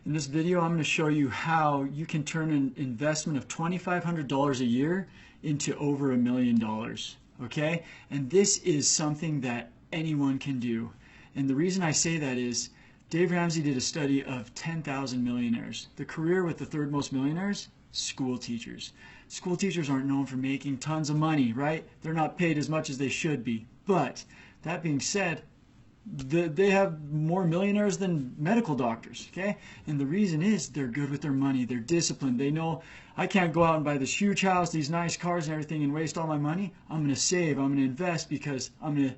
In this video, I'm going to show you how you can turn an investment of $2,500 a year into over $1 million. Okay? And this is something that anyone can do. And the reason I say that is Dave Ramsey did a study of 10,000 millionaires. The career with the third most millionaires, school teachers. School teachers aren't known for making tons of money, right? They're not paid as much as they should be. But that being said, they have more millionaires than medical doctors, okay? And the reason is they're good with their money. They're disciplined. They know I can't go out and buy this huge house, these nice cars and everything and waste all my money. I'm going to save. I'm going to invest because I'm going to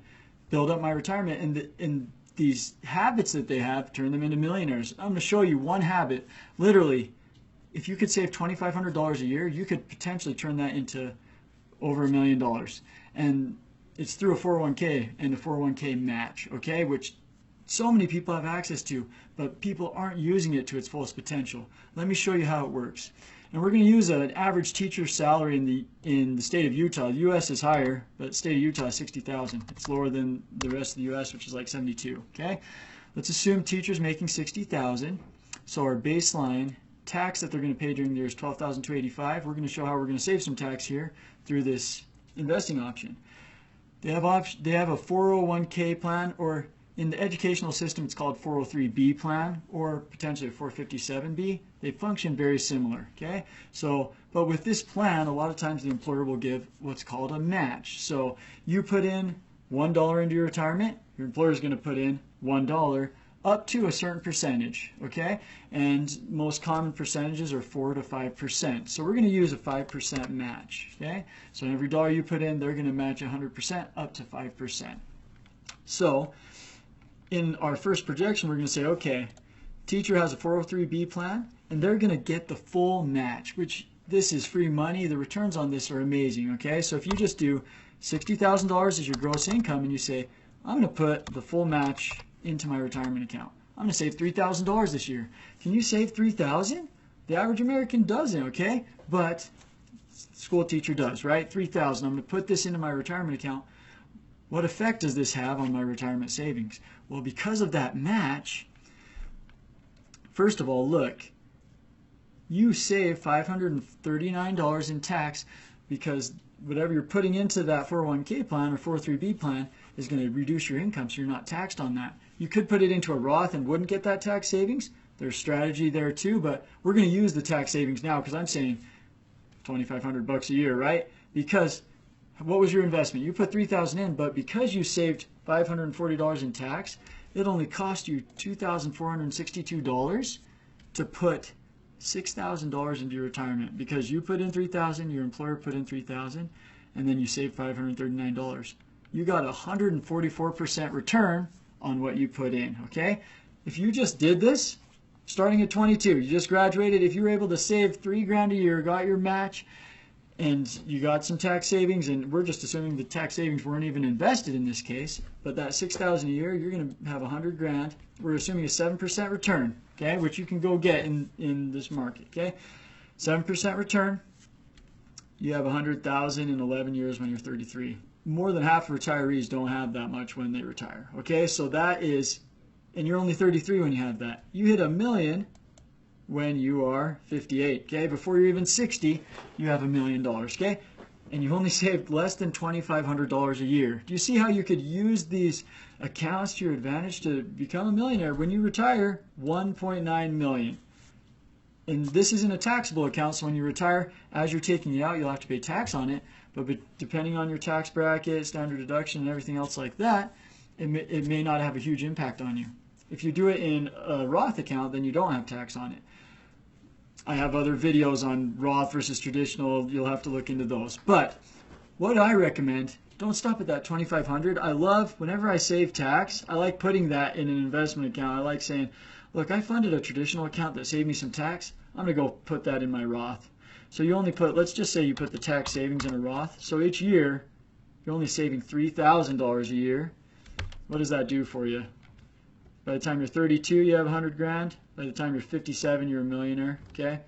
build up my retirement. And these habits that they have turn them into millionaires. I'm going to show you one habit. Literally, if you could save $2,500 a year, you could potentially turn that into over $1 million. And it's through a 401k and a 401k match, okay, which so many people have access to, but people aren't using it to its fullest potential. Let me show you how it works. And we're going to use an average teacher's salary in the state of Utah. The U.S. is higher, but the state of Utah is $60,000. It's lower than the rest of the U.S., which is like $72,000. Okay, let's assume teachers making $60,000. So our baseline tax that they're going to pay during the year is $12,285. We're going to show how we're going to save some tax here through this investing option. They have a 401k plan, or in the educational system it's called 403b plan, or potentially a 457b. They function very similar, okay? So, but with this plan, a lot of times the employer will give what's called a match. So you put in $1 into your retirement, your employer is going to put in $1 up to a certain percentage, okay? And most common percentages are 4 to 5%. So we're going to use a 5% match, okay? So every dollar you put in, they're going to match 100% up to 5%. So in our first projection, we're going to say, okay, teacher has a 403b plan, and they're going to get the full match, which this is free money. The returns on this are amazing, okay? So if you just do $60,000 as your gross income, and you say, I'm going to put the full match into my retirement account. I'm going to save $3,000 this year. Can you save $3,000? The average American doesn't, okay? But school teacher does, right? $3,000. I'm going to put this into my retirement account. What effect does this have on my retirement savings? Well, because of that match, first of all, look, you save $539 in tax because whatever you're putting into that 401k plan or 403b plan is going to reduce your income, so you're not taxed on that. You could put it into a Roth and wouldn't get that tax savings. There's strategy there too, but we're going to use the tax savings now because I'm saying $2,500 a year, right? Because what was your investment? You put $3,000 in, but because you saved $540 in tax, it only cost you $2,462 to put $6,000 into your retirement because you put in $3,000, your employer put in $3,000, and then you saved $539. You got a 144% return on what you put in, okay? If you just did this, starting at 22, you just graduated, if you were able to save $3,000 a year, got your match, and you got some tax savings, and we're just assuming the tax savings weren't even invested in this case, but that $6,000 a year, you're going to have $100,000. We're assuming a 7% return, okay, which you can go get in this market, okay? 7% return, you have $100,000 in 11 years when you're 33. More than half of retirees don't have that much when they retire, okay? So that is, and you're only 33 when you have that. You hit $1 million when you are 58, okay? Before you're even 60, you have $1 million, okay? And you've only saved less than $2,500 a year. Do you see how you could use these accounts to your advantage to become a millionaire? When you retire, $1.9 million. And this isn't a taxable account, so when you retire, as you're taking it out, you'll have to pay tax on it. But depending on your tax bracket, standard deduction, and everything else like that, it may not have a huge impact on you. If you do it in a Roth account, then you don't have tax on it. I have other videos on Roth versus traditional. You'll have to look into those. But what I recommend, don't stop at that $2,500. I love, whenever I save tax, I like putting that in an investment account. I like saying, look, I funded a traditional account that saved me some tax. I'm going to go put that in my Roth. So you only put, let's just say you put the tax savings in a Roth. So each year, you're only saving $3,000 a year. What does that do for you? By the time you're 32, you have $100,000. By the time you're 57, you're a millionaire, okay?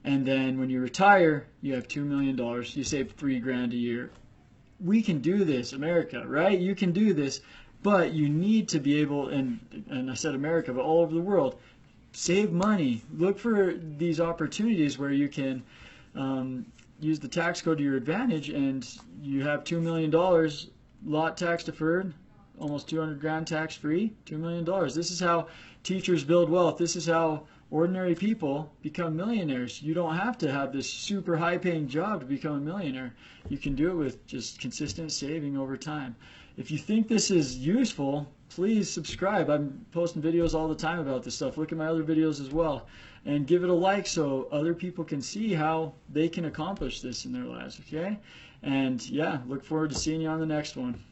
And then when you retire, you have $2 million. You save $3,000 a year. We can do this, America, right? You can do this, but you need to be able, and I said America, but all over the world, save money. Look for these opportunities where you can use the tax code to your advantage, and you have $2 million lot tax deferred, almost 200 grand tax free, $2 million. This is how teachers build wealth. This is how ordinary people become millionaires. You don't have to have this super high paying job to become a millionaire. You can do it with just consistent saving over time. If you think this is useful, please subscribe. I'm posting videos all the time about this stuff. Look at my other videos as well. And give it a like so other people can see how they can accomplish this in their lives, okay? And yeah, look forward to seeing you on the next one.